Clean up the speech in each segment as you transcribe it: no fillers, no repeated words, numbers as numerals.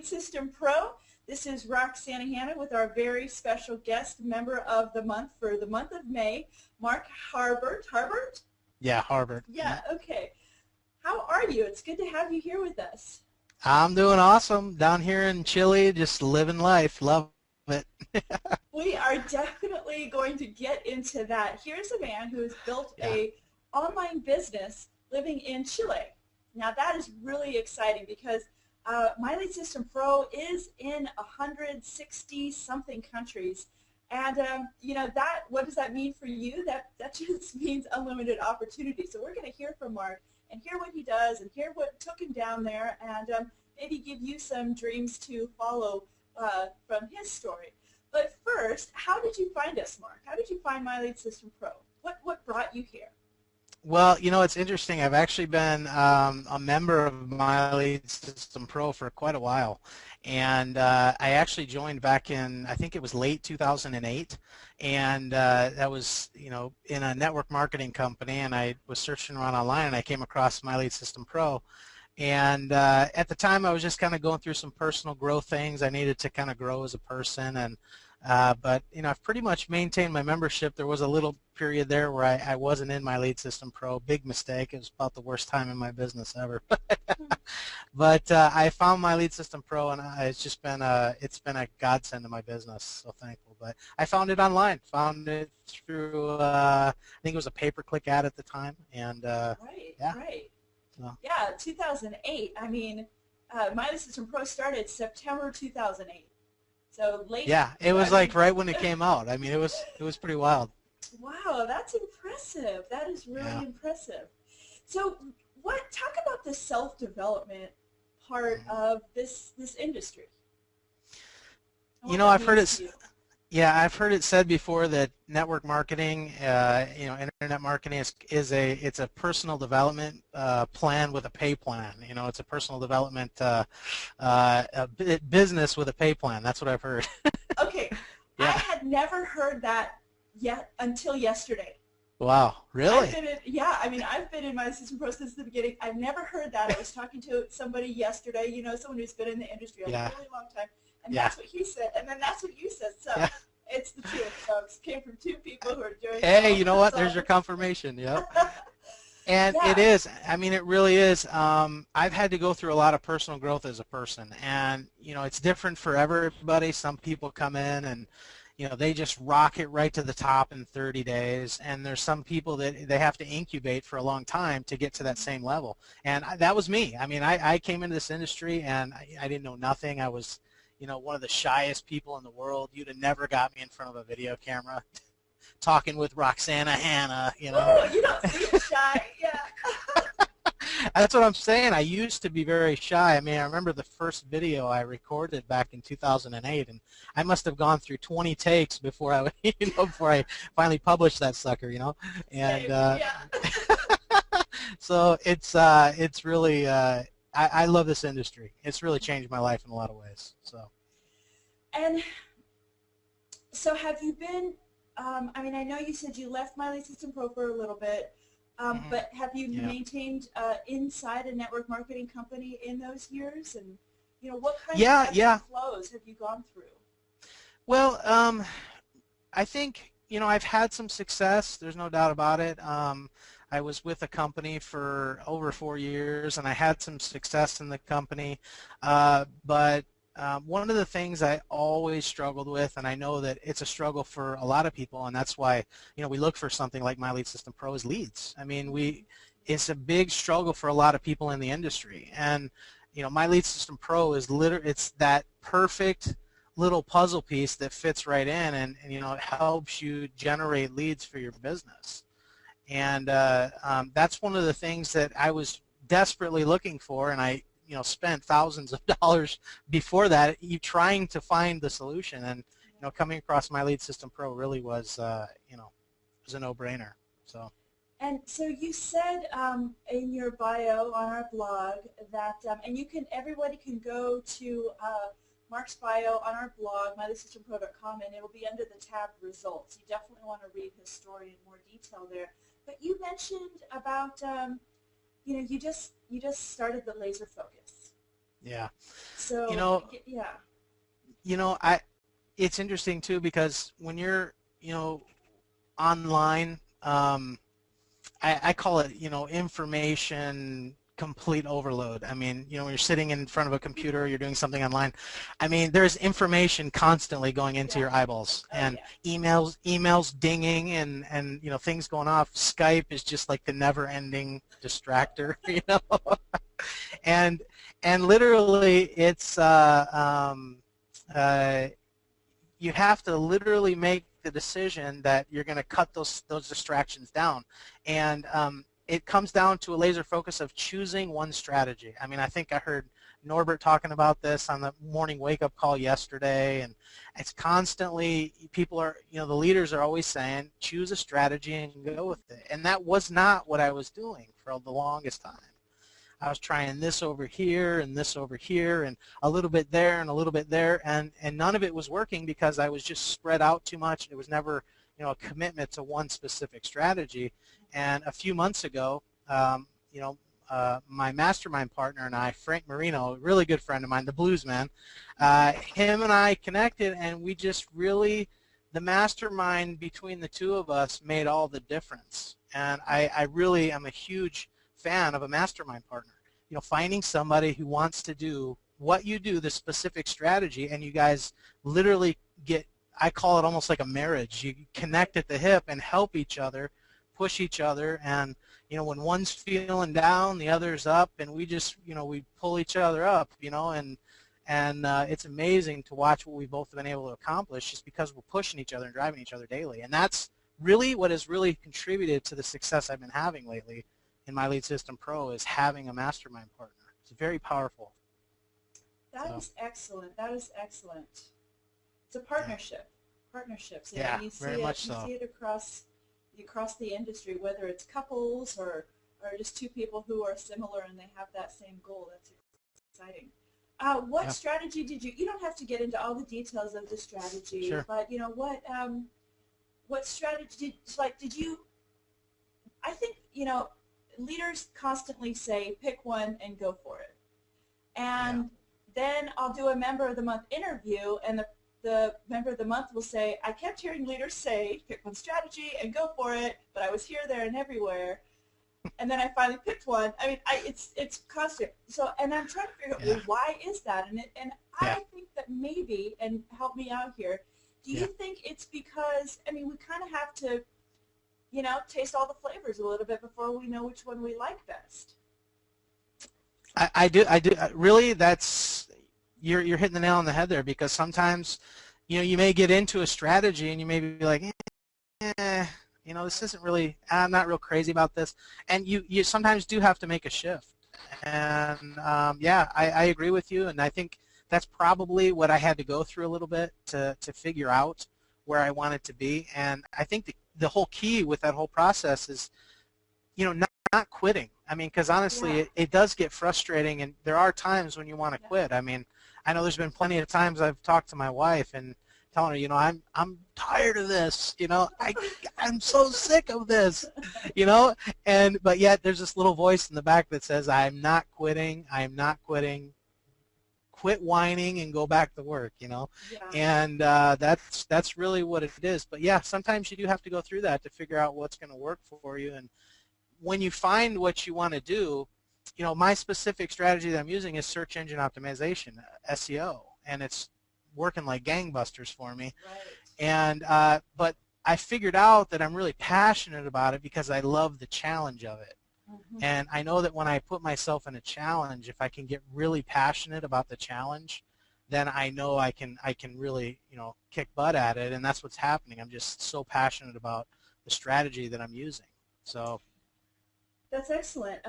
Lead System Pro. This is Roxana Hanna with our very special guest member of the month for the month of May, Mark Harbert. Harbert? Yeah, Harvard. Yeah, okay. How are you? It's good to have you here with us. I'm doing awesome down here in Chile, just living life. Love it. We are definitely going to get into that. Here's a man who has built Yeah. a online business living in Chile. Now that is really exciting because My Lead System Pro is in 160 something countries. And you know that what does that mean for you? That just means unlimited opportunity. So we're going to hear from Mark and hear what he does and hear what took him down there and maybe give you some dreams to follow from his story. But first, how did you find us, Mark? How did you find My Lead System Pro? What brought you here? Well, it's interesting. I've actually been a member of My Lead System Pro for quite a while, and I actually joined back in, I think it was late 2008, and that was, in a network marketing company, and I was searching around online, and I came across My Lead System Pro. And at the time, I was just kind of going through some personal growth things. I needed to kind of grow as a person, and but I've pretty much maintained my membership. There was a little period there where I wasn't in My Lead System Pro. Big mistake. It was about the worst time in my business ever. But I found My Lead System Pro, and it's been a godsend to my business. So thankful. But I found it online. Found it through I think it was a pay-per-click ad at the time, and Right, yeah. right. So. Yeah, 2008. I mean, My Lead System Pro started September 2008. So late. Yeah, it was I mean, like right when it came out. I mean, it was pretty wild. wow, that's impressive. That is really Yeah. impressive. So, talk about the self-development part of this industry and what that I've heard means to it. you. Yeah, I've heard it said before that network marketing, internet marketing it's a personal development plan with a pay plan. It's a personal development business with a pay plan. That's what I've heard. Okay, I Yeah. had never heard that yet until yesterday. Wow. I've Really? been in, yeah, I mean, I've been in my assistant pro since the beginning. I've never heard that. I was talking to somebody yesterday, someone who's been in the industry a Yeah. really long time, and Yeah. that's what he said, and then that's what you said. So Yeah. it's the truth, folks. Came from two people who are doing Hey, well. you know what? So, There's your confirmation. Yep. And it yeah, is. I mean, it really is. I've had to go through a lot of personal growth as a person, and it's different for everybody. Some people come in and they just rock it right to the top in 30 days, and there's some people that they have to incubate for a long time to get to that same level. And that was me. I mean, I came into this industry and I didn't know nothing. I was, one of the shyest people in the world. You'd have never got me in front of a video camera talking with Roxana Hanna. ooh, you don't seem shy. Yeah. That's what I'm saying. I used to be very shy. I mean, I remember the first video I recorded back in 2008, and I must have gone through 20 takes before I, before I finally published that sucker, And Same. Yeah. so it's really, I love this industry. It's really changed my life in a lot of ways. So. And so have you been, I mean, I know you said you left My Lead System Pro for a little bit, but have you Yeah. maintained inside a network marketing company in those years? And, what kind of Yeah, ebbs yeah. and flows have you gone through? Well, I think, I've had some success. There's no doubt about it. I was with a company for over 4 years, and I had some success in the company. But one of the things I always struggled with, and I know that it's a struggle for a lot of people, and that's why, we look for something like My Lead System Pro as leads. I mean, it's a big struggle for a lot of people in the industry. And, My Lead System Pro is it's that perfect little puzzle piece that fits right in, and it helps you generate leads for your business. And that's one of the things that I was desperately looking for, and I spent thousands of dollars before that trying to find the solution. And coming across My Lead System Pro really was was a no-brainer. So. And so you said in your bio on our blog that, and everybody can go to Mark's bio on our blog, myleadsystempro.com, and it'll be under the tab results. You definitely want to read his story in more detail there. But you mentioned about, you just started the laser focus. Yeah. You So, know, yeah. I it's interesting too because when you're, online, I call it, information complete overload. I mean, when you're sitting in front of a computer, you're doing something online. I mean, there's information constantly going into Yeah. your eyeballs, Oh, and yeah. emails dinging, and things going off. Skype is just like the never-ending distractor, and literally it's uh, you have to literally make the decision that you're going to cut those distractions down, and it comes down to a laser focus of choosing one strategy. I mean, I think I heard Norbert talking about this on the morning wake-up call yesterday, and it's constantly, people are, the leaders are always saying, choose a strategy and go with it, and that was not what I was doing for the longest time. I was trying this over here and this over here and a little bit there and a little bit there, and none of it was working because I was just spread out too much. It was never, a commitment to one specific strategy. And a few months ago, my mastermind partner and I, Frank Marino, a really good friend of mine, the blues man, him and I connected, and we just really, the mastermind between the two of us made all the difference. And I really am a huge fan of a mastermind partner. Finding somebody who wants to do what you do, the specific strategy, and you guys literally get, I call it almost like a marriage. You connect at the hip and help each other, push each other, and when one's feeling down, the other's up, and we just, we pull each other up, and it's amazing to watch what we've both been able to accomplish just because we're pushing each other and driving each other daily. And that's really what has really contributed to the success I've been having lately in my Lead System Pro, is having a mastermind partner. It's very powerful. That is excellent. That is excellent. It's a partnership. Partnerships. Yeah, You very see it. much You so. see it across the industry, whether it's couples or just two people who are similar and they have that same goal. That's exciting. What strategy did you? You don't have to get into all the details of the strategy, Sure. but what strategy did you? I think leaders constantly say pick one and go for it. And then I'll do a member of the month interview, and the member of the month will say, I kept hearing leaders say pick one strategy and go for it, but I was here, there, and everywhere. And then I finally picked one. I mean, it's constant. So, and I'm trying to figure out, well, why is that? And I think that maybe, and help me out here, do you think it's because, I mean, we kind of have to taste all the flavors a little bit before we know which one we like best? I do. Really, that's, you're hitting the nail on the head there, because sometimes, you may get into a strategy and you may be like, this isn't really, I'm not real crazy about this, and you sometimes do have to make a shift. And I agree with you, and I think that's probably what I had to go through a little bit to figure out where I wanted to be. And I think the whole key with that whole process is, not quitting. I mean, because honestly, it does get frustrating, and there are times when you want to quit. I mean, I know there's been plenty of times I've talked to my wife and telling her, I'm tired of this, I'm so sick of this, but yet there's this little voice in the back that says, I'm not quitting, quit whining and go back to work, and that's really what it is. But yeah, sometimes you do have to go through that to figure out what's going to work for you. And when you find what you want to do, my specific strategy that I'm using is search engine optimization, SEO, and it's working like gangbusters for me. Right. And but I figured out that I'm really passionate about it because I love the challenge of it. Mm-hmm. And I know that when I put myself in a challenge, if I can get really passionate about the challenge, then I know I can really, kick butt at it. And that's what's happening. I'm just so passionate about the strategy that I'm using. So that's excellent.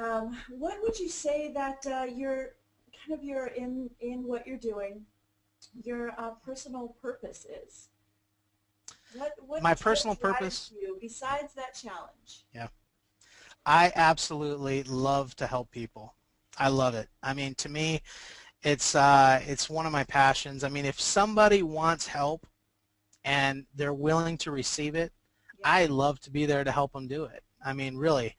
What would you say that your in what you're doing, your personal purpose is? What my personal purpose, you besides that challenge? Yeah, I absolutely love to help people. I love it. I mean, to me, it's one of my passions. I mean, if somebody wants help and they're willing to receive it, I love to be there to help them do it. I mean, really.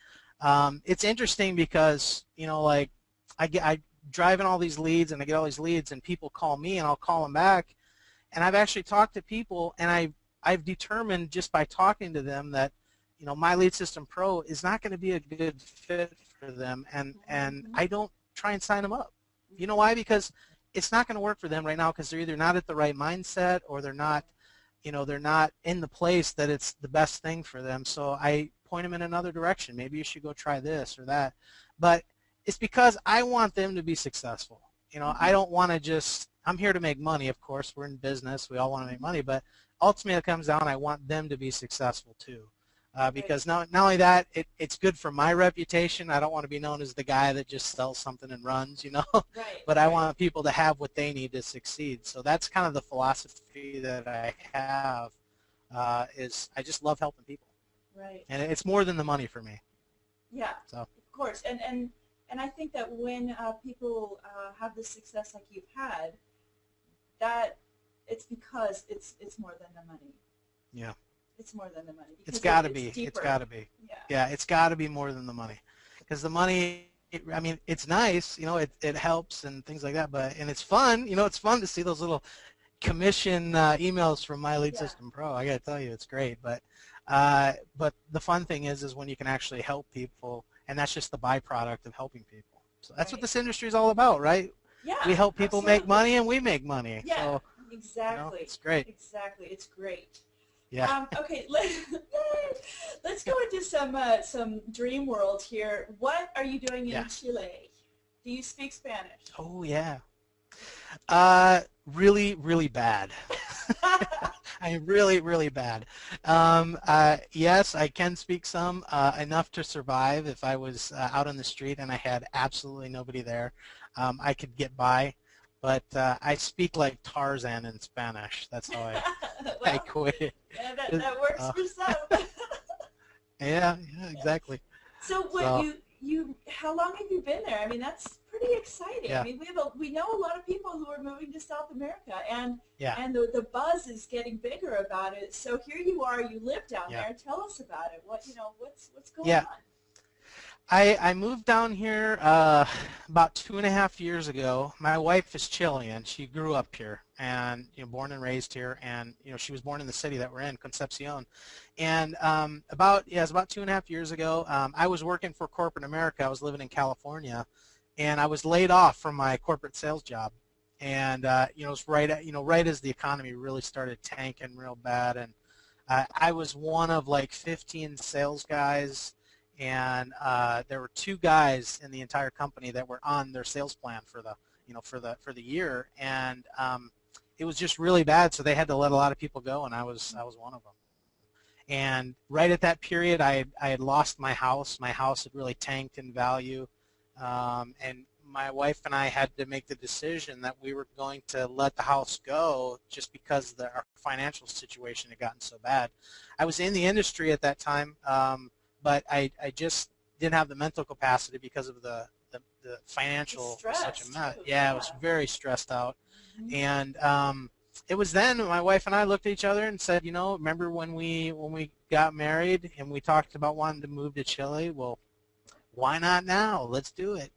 It's interesting because, like, I driving all these leads, and I get all these leads, and people call me, and I'll call them back. And I've actually talked to people, and I've determined just by talking to them that, My Lead System Pro is not going to be a good fit for them, and I don't try and sign them up. You know why? Because it's not going to work for them right now, because they're either not at the right mindset, or they're not in the place that it's the best thing for them. So I point them in another direction. Maybe you should go try this or that. But it's because I want them to be successful. I don't want to just, I'm here to make money, of course. We're in business. We all want to make money. But ultimately it comes down, I want them to be successful too. Because not only that, it's good for my reputation. I don't want to be known as the guy that just sells something and runs, But I want people to have what they need to succeed. So that's kind of the philosophy that I have, is I just love helping people. Right. And it's more than the money for me. Yeah, so. Of course. And I think that when people have the success like you've had, that it's because it's more than the money. Yeah. It's more than the money. It's got to be. Deeper. It's got to be. Yeah. It's got to be more than the money, because the money, it's nice, it helps and things like that, and it's fun, it's fun to see those little commission emails from My Lead System Pro. I got to tell you, it's great, but the fun thing is when you can actually help people, and that's just the byproduct of helping people. So that's what this industry is all about, right? Yeah. We help people make money, and we make money. Yeah. So, exactly. It's great. Exactly. It's great. Yeah. Okay, let's go into some dream world here. What are you doing in Chile? Do you speak Spanish? Oh, yeah. Really, really bad. I mean, really, really bad. Yes, I can speak some, enough to survive if I was out on the street and I had absolutely nobody there. I could get by. But I speak like Tarzan in Spanish. That's how I quit. Yeah, that works for some. Yeah, exactly. So how long have you been there? I mean, that's pretty exciting. Yeah. I mean, we know a lot of people who are moving to South America, and the buzz is getting bigger about it. So here you are. You live down there. Tell us about it. What's going on? I moved down here about 2.5 years ago. My wife is Chilean. She grew up here and born and raised here, and she was born in the city that we're in, Concepcion. And it was about 2.5 years ago. I was working for corporate America. I was living in California, and I was laid off from my corporate sales job. And it was right as the economy really started tanking real bad, and I was one of like 15 sales guys. And there were 2 guys in the entire company that were on their sales plan for the year, and it was just really bad. So they had to let a lot of people go, and I was one of them. And right at that period, I had lost my house. My house had really tanked in value, and my wife and I had to make the decision that we were going to let the house go just because our financial situation had gotten so bad. I was in the industry at that time. But I just didn't have the mental capacity because of the financial such a mess. Yeah, I was very stressed out. Mm-hmm. And it was then my wife and I looked at each other and said, remember when we got married and we talked about wanting to move to Chile? Well, why not now? Let's do it.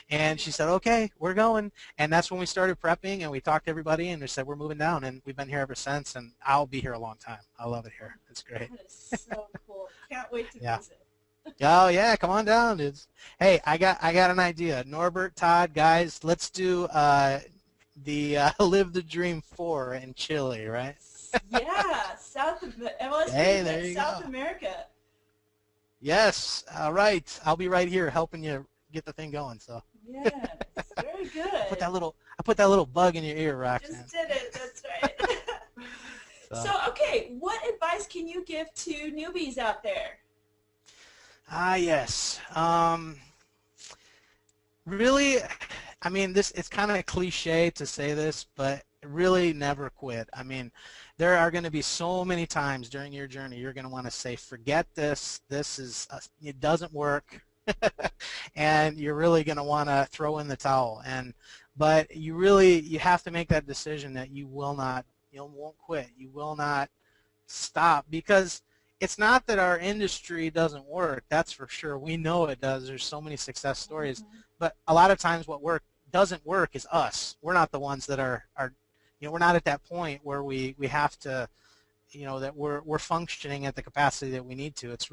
And she said, okay, we're going. And that's when we started prepping, and we talked to everybody, and we said, we're moving down, and we've been here ever since, and I'll be here a long time. I love it here. It's great. That is so cool. Can't wait to visit. Oh, yeah, come on down. Hey, I got an idea. Norbert, Todd, guys, let's do the Live the Dream 4 in Chile, right? Yeah, MLSP, hey, there you South go. America. Yes, all right. I'll be right here helping you get the thing going. So. Yes, very good. I put that little bug in your ear, Roxanne. Just did it. That's right. So, okay, what advice can you give to newbies out there? Yes. Really, I mean, it's kind of a cliche to say this, but really never quit. I mean, there are going to be so many times during your journey you're going to want to say, forget this. It doesn't work. And you're really going to want to throw in the towel. But you have to make that decision that you won't quit. You will not stop, because it's not that our industry doesn't work. That's for sure. We know it does. There's so many success stories. Mm-hmm. But a lot of times what doesn't work is us. We're not the ones that are we're not at that point where we have to, that we're functioning at the capacity that we need to. It's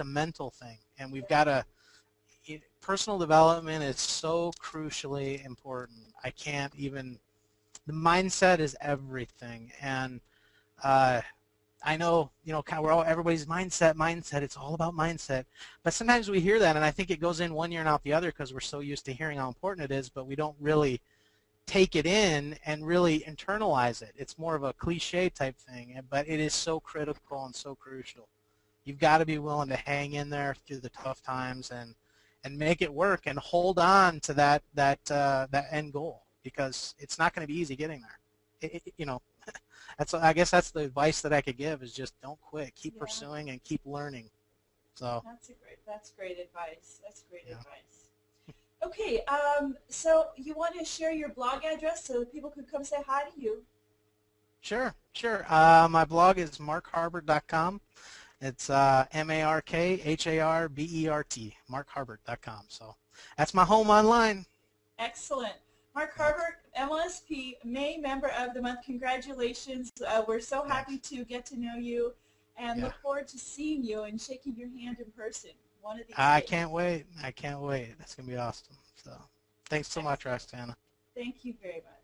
a mental thing, and we've got to, personal development is so crucially important. The mindset is everything, and I know, kind of everybody's mindset, it's all about mindset. But sometimes we hear that, and I think it goes in one ear and out the other because we're so used to hearing how important it is, but we don't really take it in and really internalize it. It's more of a cliche type thing, but it is so critical and so crucial. You've got to be willing to hang in there through the tough times and make it work and hold on to that end goal, because it's not going to be easy getting there. I guess that's the advice that I could give, is just don't quit. Keep pursuing and keep learning. So that's great advice. That's great advice. Okay, so you want to share your blog address so that people could come say hi to you? Sure. My blog is markharbert.com. It's MarkHarbert, markharbert.com. So that's my home online. Excellent. Mark Harbert, MLSP, May Member of the Month. Congratulations. We're so happy to get to know you and look forward to seeing you and shaking your hand in person one of these days. I can't wait. That's going to be awesome. So thanks so much, Roxana. Thank you very much.